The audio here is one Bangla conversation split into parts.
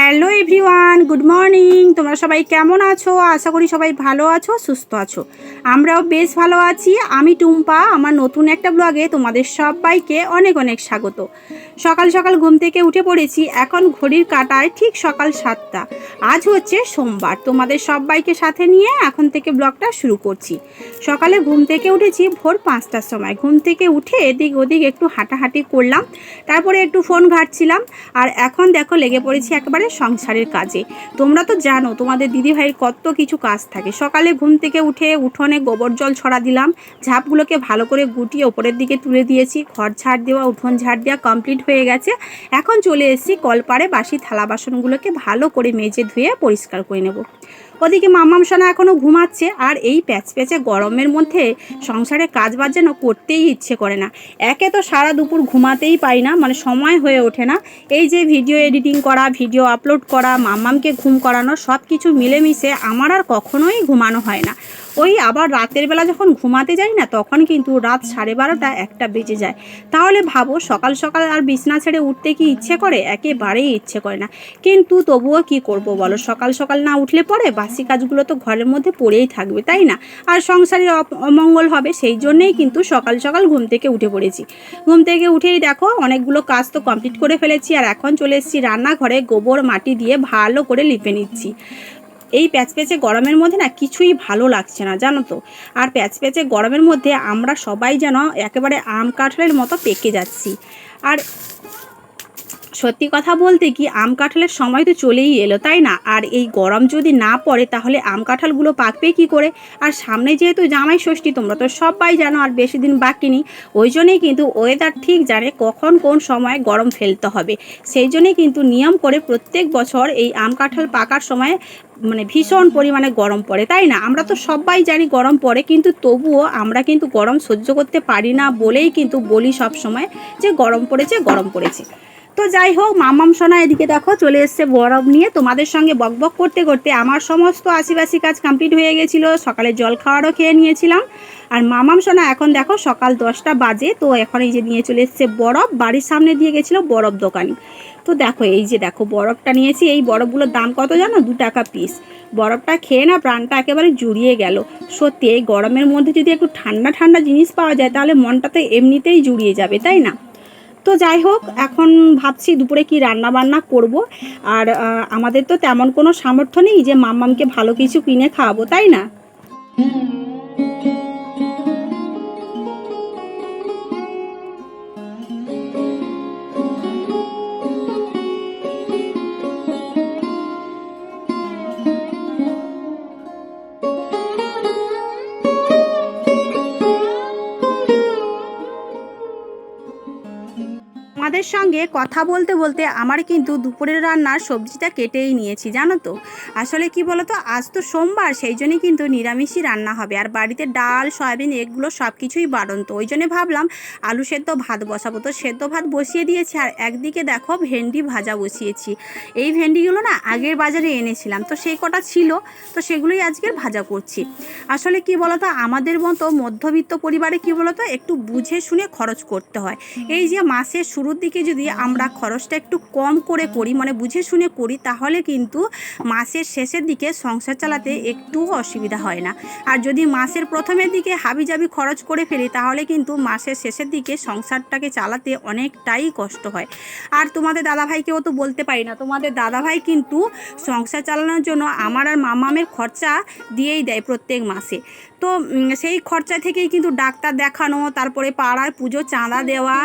Hello everyone, good morning. তোমরা সবাই কেমন আছো? আশা করি সবাই ভালো আছো, সুস্থ আছো। আমরাও বেশ ভালো আছি। আমি টুম্পা, আমার নতুন একটা ব্লগে তোমাদের সবাইকে অনেক অনেক স্বাগত। সকাল সকাল ঘুম থেকে উঠে পড়েছি। এখন ঘড়ির কাঁটায় ঠিক সকাল 7টা। আজ হচ্ছে সোমবার। তোমাদের সবাইকে সাথে নিয়ে এখন থেকে ব্লগটা শুরু করছি। সকালে ঘুম থেকে উঠেছি ভোর 5টার সময়। ঘুম থেকে উঠে এদিক ওদিক একটু হাঁটাহাঁটি করলাম, তারপরে একটু ফোন ঘাঁটছিলাম। আর এখন দেখো লেগে পড়েছি একেবারে সংসারের কাজে। তোমরা তো জানো তোমাদের দিদিভাইয়ের কত কিছু কাজ থাকে। সকালে ঘুম থেকে উঠে উঠোনে গোবর জল ছড়া দিলাম, ঝাঁপগুলোকে ভালো করে গুটিয়ে ওপরের দিকে তুলে দিয়েছি। ঘর ঝাড় দেওয়া, উঠোন ঝাড় দেওয়া কমপ্লিট হয়ে গেছে। এখন চলে এসেছি কলপাড়ে বাসি থালা বাসনগুলোকে ভালো করে মেজে ধুয়ে পরিষ্কার করে নেব। ওদিকে মাম্মাম সোনা এখনও ঘুমাচ্ছে। আর এই প্যাচপ্যাচে গরমের মধ্যে সংসারে কাজ বাজ যেন করতেই ইচ্ছে করে না। একে তো সারা দুপুর ঘুমাতেই পাই না, মানে সময় হয়ে ওঠে না। এই যে ভিডিও এডিটিং করা, ভিডিও আপলোড করা, মাম্মামকে ঘুম করানো, সব কিছু মিলেমিশে আমার আর কখনোই ঘুমানো হয় না। ওই আবার রাতের বেলা যখন ঘুমাতে যাই না, তখন কিন্তু রাত 12:30 1টা বেজে যায়। তাহলে ভাবো সকাল সকাল আর বিছনা ছেড়ে উঠতে কি ইচ্ছে করে? একেবারেই ইচ্ছে করে না। কিন্তু তবুও কি করব বলো, সকাল সকাল না উঠলে পরে বাসি কাজগুলো তো ঘরের মধ্যে পড়েই থাকবে, তাই না? আর সংসারের অমঙ্গল হবে, সেই জন্যেই কিন্তু সকাল সকাল ঘুম থেকে উঠে পড়েছি। ঘুম থেকে উঠেই দেখো অনেকগুলো কাজ তো কমপ্লিট করে ফেলেছি। আর এখন চলে এসেছি রান্নাঘরে, গোবর মাটি দিয়ে ভালো করে লিপে নিচ্ছি। এই প্যাচপ্যাচে গরমের মধ্যে না কিছুই ভালো লাগছে না, জানো তো। আর প্যাচপ্যাচে গরমের মধ্যে আমরা সবাই যেন একেবারে আম কাঁঠালের মতো পেকে যাচ্ছি। আর সত্যি কথা বলতে কি, আম কাঁঠালের সময় তো চলেই এলো, তাই না? আর এই গরম যদি না পড়ে তাহলে আম কাঁঠালগুলো পাকবে কি করে? আর সামনে যেহেতু জামাই ষষ্ঠী, তোমরা তো সবাই জানো আর বেশি দিন বাকি নেই। ওই জন্যেই কিন্তু ওয়েদার ঠিক জানে কখন কোন সময় গরম ফেলতে হবে। সেই জন্যেই কিন্তু নিয়ম করে প্রত্যেক বছর এই আম কাঁঠাল পাকার সময় মানে ভীষণ পরিমাণে গরম পড়ে, তাই না? আমরা তো সবাই জানি গরম পড়ে, কিন্তু তবুও আমরা কিন্তু গরম সহ্য করতে পারি না বলেই কিন্তু বলি সব সময় যে গরম পড়েছে, গরম পড়েছে। তো যাই হোক, মাম্মাম সোনা এদিকে দেখো চলে এসছে বরফ নিয়ে। তোমাদের সঙ্গে বকবক করতে করতে আমার সমস্ত আশিবাসি কাজ কমপ্লিট হয়ে গেছিলো। সকালে জল খাওয়ারও খেয়ে নিয়েছিলাম। আর মাম্মাম সোনা এখন দেখো সকাল 10টা বাজে, তো এখন এই যে নিয়ে চলে এসছে বরফ। বাড়ির সামনে দিয়ে গেছিলো বরফ দোকানি। তো দেখো এই যে দেখো বরফটা নিয়েছি। এই বরফগুলোর দাম কত জানো? 2 টাকা পিস। বরফটা খেয়ে না প্রাণটা একেবারে জুড়িয়ে গেল। সত্যি এই গরমের মধ্যে যদি একটু ঠান্ডা ঠান্ডা জিনিস পাওয়া যায় তাহলে মনটা তো এমনিতেই জুড়িয়ে যাবে, তাই না? তো যাই হোক, এখন ভাবছি দুপুরে কি রান্না বান্না করব। আর আমাদের তো তেমন কোনো সামর্থ্য নেই যে মাম্মামকে ভালো কিছু কিনে খাওয়াবো, তাই না? আমাদের সঙ্গে কথা বলতে বলতে আমার কিন্তু দুপুরের রান্নার সবজিটা কেটেই নিয়েছি, জানো তো। আসলে কি বলো তো, আজ তো সোমবার, সেই জন্যই কিন্তু নিরামিষই রান্না হবে। আর বাড়িতে ডাল, সয়াবিন এগুলো সব কিছুই বাড়ন্ত। ওই জন্যে ভাবলাম আলু সেদ্ধ ভাত বসাবো। তো সেদ্ধ ভাত বসিয়ে দিয়েছি। আর একদিকে দেখো ভেন্ডি ভাজা বসিয়েছি। এই ভেন্ডিগুলো না আগের বাজারে এনেছিলাম, তো সেই কটা ছিল, তো সেগুলোই আজকের ভাজা করছি। আসলে কি বলো তো, আমাদের মতো মধ্যবিত্ত পরিবারে কি বলো তো, একটু বুঝে শুনে খরচ করতে হয়। এই যে মাসের শুরুর দিকে যদি আমরা খরচটা একটু কম করে করি, মানে বুঝে শুনে করি, তাহলে কিন্তু মাসের শেষের দিকে সংসার চালাতে একটু অসুবিধা হয় না। আর যদি মাসের প্রথমের দিকে হাবিজাবি খরচ করে ফেলি তাহলে কিন্তু মাসের শেষের দিকে সংসারটাকে চালাতে অনেকটাই কষ্ট হয়। আর তোমাদের দাদাভাইকেও তো বলতে পারি না, তোমাদের দাদাভাই কিন্তু সংসার চালানোর জন্য আমার আর মামামের খরচা দিয়েই দেয় প্রত্যেক মাসে। তো সেই খরচা থেকেই কিন্তু ডাক্তার দেখানো, তারপরে পাড়ার পুজো চাঁদা দেওয়া,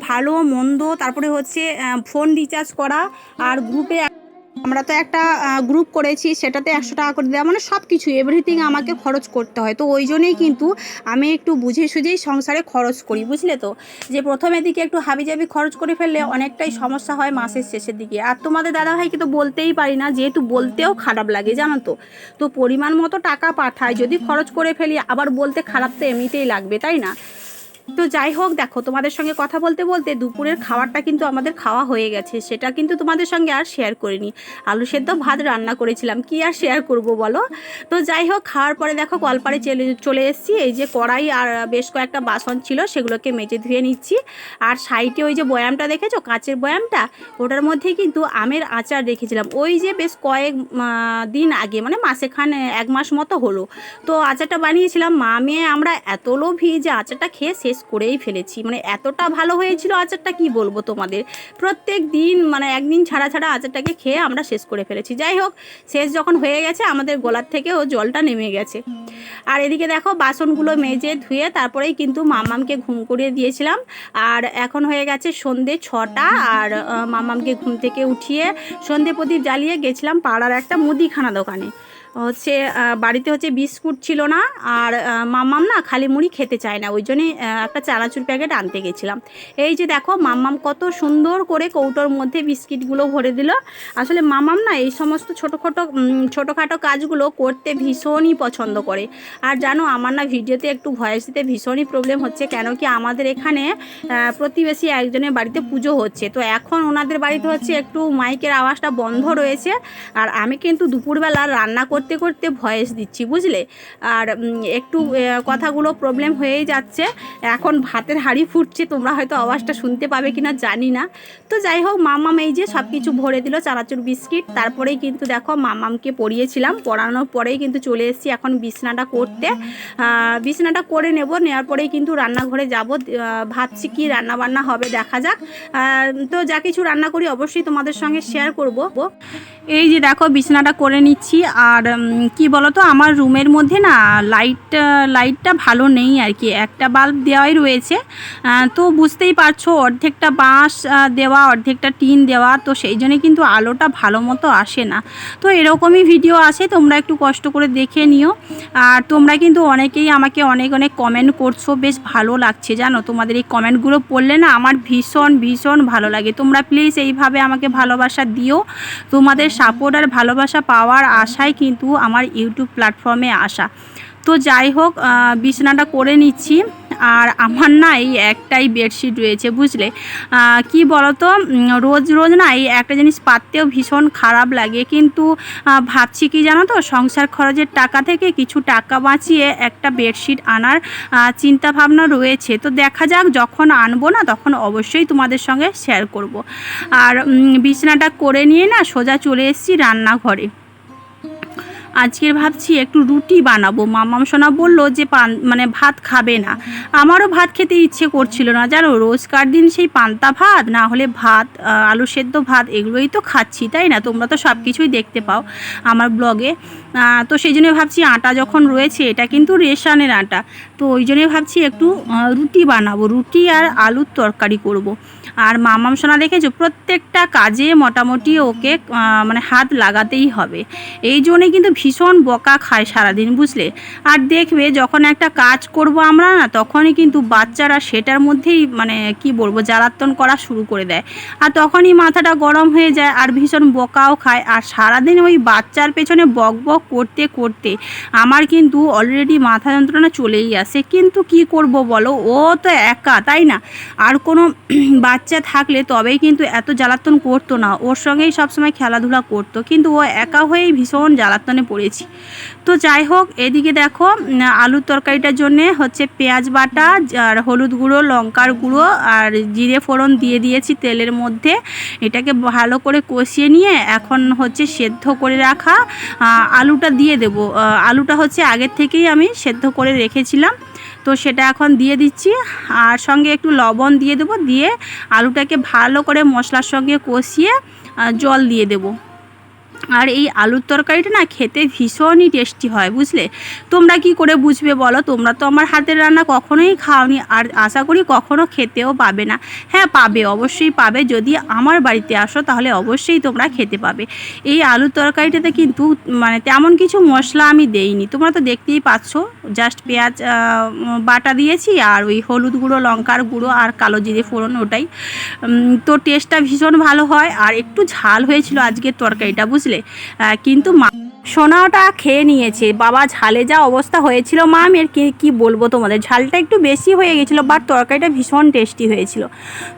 ভালো মন্দ, তারপরে হচ্ছে ফোন রিচার্জ করা। আর গ্রুপে আমরা তো একটা গ্রুপ করেছি, সেটাতে 100 টাকা করে দেওয়া, মানে সব কিছু এভরিথিং আমাকে খরচ করতে হয়। তো ওই জন্যই কিন্তু আমি একটু বুঝে সুঝেই সংসারে খরচ করি, বুঝলে তো। যে প্রথমের দিকে একটু হাবিজাবি খরচ করে ফেললে অনেকটাই সমস্যা হয় মাসের শেষের দিকে। আর তোমাদের দাদাভাইকে তো বলতেই পারি না, যেহেতু বলতেও খারাপ লাগে, জানো তো। তো পরিমাণ মতো টাকা পাঠায়, যদি খরচ করে ফেলি আবার বলতে খারাপ তো এমনিতেই লাগবে, তাই না? তো যাই হোক, দেখো তোমাদের সঙ্গে কথা বলতে বলতে দুপুরের খাবারটা কিন্তু আমাদের খাওয়া হয়ে গেছে, সেটা কিন্তু তোমাদের সঙ্গে আর শেয়ার করিনি। আলু সেদ্ধ ভাত রান্না করেছিলাম, কি আর শেয়ার করব বলো। তো যাই হোক, খাওয়ার পরে দেখো কলপাড়ে চলে এসেছি। এই যে কড়াই আর বেশ কয়েকটা বাসন ছিল, সেগুলোকে মেজে ধুয়ে নিচ্ছি। আর সাইডে ওই যে বয়ামটা দেখেছো, কাচের বয়ামটা, ওটার মধ্যেই কিন্তু আমের আচার রেখেছিলাম। ওই যে বেশ কয়েক দিন আগে, মানে মাসেখান 1 মাস মতো হলো। তো আচারটা বানিয়েছিলাম, মা মেয়ে আমরা এত লোভী যে আচারটা খেয়ে শেষ করেই ফেলেছি। মানে এতটা ভালো হয়েছিল আচারটা, কি বলবো তোমাদের। প্রত্যেক দিন মানে একদিন ছাড়া ছাড়া আচারটাকে খেয়ে আমরা শেষ করে ফেলেছি। যাই হোক, শেষ যখন হয়ে গেছে, আমাদের গলার থেকেও জলটা নেমে গেছে। আর এদিকে দেখো বাসনগুলো মেজে ধুয়ে তারপরেই কিন্তু মাম্মামকে ঘুম করিয়ে দিয়েছিলাম। আর এখন হয়ে গেছে সন্ধে 6টা। আর মাম্মামকে ঘুম থেকে উঠিয়ে সন্ধে প্রদীপ জ্বালিয়ে গেছিলাম পাড়ার একটা মুদিখানা দোকানে। হচ্ছে বাড়িতে হচ্ছে বিস্কুট ছিল না, আর মাম্মাম না খালি মুড়ি খেতে চায় না, ওই জন্যই একটা চানাচুর প্যাকেট আনতে গেছিলাম। এই যে দেখো মাম্মাম কত সুন্দর করে কৌটোর মধ্যে বিস্কিটগুলো ভরে দিল। আসলে মাম্মাম না এই সমস্ত ছোটোখাটো কাজগুলো করতে ভীষণই পছন্দ করে। আর জানো, আমার না ভিডিওতে একটু ভয়েস দিতে ভীষণই প্রবলেম হচ্ছে, কেন কি আমাদের এখানে প্রতিবেশী একজনের বাড়িতে পুজো হচ্ছে। তো এখন ওনাদের বাড়িতে হচ্ছে একটু মাইকের আওয়াজটা বন্ধ রয়েছে, আর আমি কিন্তু দুপুরবেলা রান্না করতে করতে ভয়েস দিচ্ছি, বুঝলে। আর একটু কথাগুলো প্রবলেম হয়েই যাচ্ছে। এখন ভাতের হাঁড়ি ফুটছে, তোমরা হয়তো আওয়াজটা শুনতে পাবে কিনা জানি না। তো যাই হোক, মাম্মাম এই যে সব কিছু ভরে দিল, চানাচুর বিস্কিট। তারপরেই কিন্তু দেখো মাম্মামকে পরিয়েছিলাম, পড়ানোর পরেই কিন্তু চলে এসেছি এখন বিছনাটা করতে। বিছনাটা করে নেওয়ার পরেই কিন্তু রান্নাঘরে যাব। ভাবছি কি রান্না বান্না হবে, দেখা যাক। তো যা কিছু রান্না করি অবশ্যই তোমাদের সঙ্গে শেয়ার করব। এই যে দেখো বিছনাটা করে নিচ্ছি। আর কি বলো তো, আমার রুমের মধ্যে না লাইটটা ভালো নেই আর কি, একটা বাল্ব দেওয়াই রয়েছে। তো বুঝতেই পারছো, অর্ধেকটা বাঁশ দেওয়া, অর্ধেকটা টিন দেওয়া, তো সেই জন্য কিন্তু আলোটা ভালো মতো আসে না। তো এরকমই ভিডিও আসে, তোমরা একটু কষ্ট করে দেখে নিও। আর তোমরা কিন্তু অনেকেই আমাকে অনেক অনেক কমেন্ট করছো, বেশ ভালো লাগছে জানো। তোমাদের এই কমেন্টগুলো পড়লে না আমার ভীষণ ভীষণ ভালো লাগে। তোমরা প্লিজ এইভাবে আমাকে ভালোবাসা দিও। তোমাদের সাপোর্ট আর ভালোবাসা পাওয়ার আশায় কিন্তু আমার ইউটিউব প্ল্যাটফর্মে আসা। তো যাই হোক, বিছানাটা করে নিচ্ছি। আর আমার না এই একটাই বেডশিট রয়েছে, বুঝলে। কি বলো তো, রোজ রোজ না এই একটা জিনিস পাততেও ভীষণ খারাপ লাগে, কিন্তু ভাবছি কি জানো তো, সংসার খরচের টাকা থেকে কিছু টাকা বাঁচিয়ে একটা বেডশিট আনার চিন্তা ভাবনা রয়েছে। তো দেখা যাক, যখন আনবো না তখন অবশ্যই তোমাদের সঙ্গে শেয়ার করব। আর বিছানাটা করে নিয়ে না সোজা চলে এসেছি রান্নাঘরে। আজকের ভাবছি একটু রুটি বানাবো। মাম্মাম সোনা বললো যে মানে ভাত খাবে না। আমারও ভাত খেতে ইচ্ছে করছিল না জানো, রোজকার দিন সেই পান্তা ভাত না হলে ভাত, আলু সেদ্ধ ভাত, এগুলোই তো খাচ্ছি, তাই না। তোমরা তো সব কিছুই দেখতে পাও আমার ব্লগে। তো সেই জন্য ভাবছি, আটা যখন রয়েছে, এটা কিন্তু রেশনের আটা, তো ওই জন্যই ভাবছি একটু রুটি বানাবো, রুটি আর আলুর তরকারি করব। আর মাম্মাম সোনা দেখেছো, প্রত্যেকটা কাজে মোটামুটি ওকে মানে হাত লাগাতেই হবে। এই জন্যে কিন্তু ভীষণ বকা খায় সারাদিন, বুঝলে। আর দেখবে যখন একটা কাজ করব আমরা না, তখনই কিন্তু বাচ্চারা সেটার মধ্যেই মানে কি বলবো, জ্বালাতন করা শুরু করে দেয়। আর তখনই মাথাটা গরম হয়ে যায়, আর ভীষণ বকাও খায়। আর সারাদিন ওই বাচ্চার পেছনে বক বক করতে করতে আমার কিন্তু অলরেডি মাথা যন্ত্রণা চলেই আসে। কিন্তু কি করব বলো, ও তো একা, তাই না। আর কোনো বাচ্চা থাকলে তবেই কিন্তু এত জ্বালাতন করতো না, ওর সঙ্গেই সবসময় খেলাধুলা করতো, কিন্তু ও একা হয়েই ভীষণ জ্বালাতনে পড়েছি। তো যাই হোক, এদিকে দেখো আলুর তরকারিটার জন্যে হচ্ছে পেঁয়াজ বাটা আর হলুদ গুঁড়ো, লঙ্কার গুঁড়ো আর জিরে ফোড়ন দিয়ে দিয়েছি তেলের মধ্যে। এটাকে ভালো করে কষিয়ে নিয়ে এখন হচ্ছে সেদ্ধ করে রাখা আলুটা দিয়ে দেবো। আলুটা হচ্ছে আগের থেকেই আমি সেদ্ধ করে রেখেছিলাম, তো সেটা এখন দিয়ে দিচ্ছি। আর সঙ্গে একটু লবণ দিয়ে দেবো, দিয়ে আলুটাকে ভালো করে মশলার সঙ্গে কষিয়ে জল দিয়ে দেবো। আর এই আলুর তরকারিটা না খেতে ভীষণই টেস্টি হয়, বুঝলে। তোমরা কি করে বুঝবে বলো, তোমরা তো আমার হাতের রান্না কখনোই খাওনি, আর আশা করি কখনো খেতেও পাবে না। হ্যাঁ পাবে, অবশ্যই পাবে, যদি আমার বাড়িতে আসো তাহলে অবশ্যই তোমরা খেতে পাবে। এই আলুর তরকারিটাতে কিন্তু মানে তেমন কিছু মশলা আমি দেইনি, তোমরা তো দেখতেই পাচ্ছ, জাস্ট পেঁয়াজ বাটা দিয়েছি আর ওই হলুদ গুঁড়ো, লঙ্কার গুঁড়ো আর কালো জিরে ফোড়ন, ওটাই। তো টেস্টটা ভীষণ ভালো হয়। আর একটু ঝাল হয়েছিল আজকের তরকারিটা, বুঝলে। কিন্তু সোনাটা খেয়ে নিয়েছে। বাবা, ঝালে যা অবস্থা হয়েছিল মামের, কি বলবো তোমাদের, ঝালটা একটু বেশি হয়ে গেছিলো, বাট তরকারিটা ভীষণ টেস্টি হয়েছিল।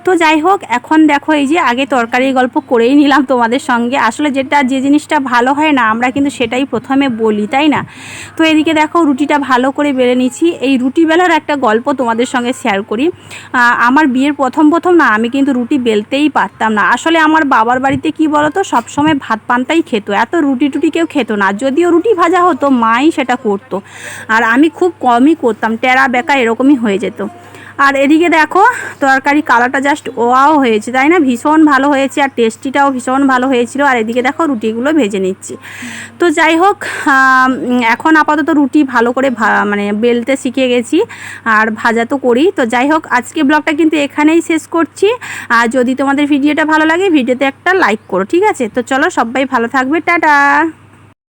তো যাই হোক, এখন দেখো এই যে আগে তরকারির গল্প করেই নিলাম তোমাদের সঙ্গে। আসলে যে জিনিসটা ভালো হয় না আমরা কিন্তু সেটাই প্রথমে বলি, তাই না? তো এদিকে দেখো রুটিটা ভালো করে বেলে নিচ্ছি। এই রুটি বেলার একটা গল্প তোমাদের সঙ্গে শেয়ার করি। আমার বিয়ের প্রথম না আমি কিন্তু রুটি বেলতেই পারতাম না। আসলে আমার বাবার বাড়িতে কি বলো তো, সবসময় ভাত পান্তাই খেত, এত রুটি টুটি কেউ খেত না। যদিও রুটি ভাজা হতো মাই সেটা করতো, আর আমি খুব কমই করতাম, টেরা বেকা এরকমই হয়ে যেত। আর এদিকে দেখো তরকারি কালারটা জাস্ট ওয়াও হয়েছে, তাই না? ভীষণ ভালো হয়েছে, আর টেস্টিটাও ভীষণ ভালো হয়েছিল। আর এদিকে দেখো রুটিগুলো ভেজে নিচ্ছি। তো যাই হোক, এখন আপাতত রুটি ভালো করে মানে বেলতে শিখে গেছি, আর ভাজা তো করি। তো যাই হোক, আজকে ব্লগটা কিন্তু এখানেই শেষ করছি। আর যদি তোমাদের ভিডিওটা ভালো লাগে ভিডিওতে একটা লাইক করো, ঠিক আছে? তো চলো, সবাই ভালো থাকবে, টাটা।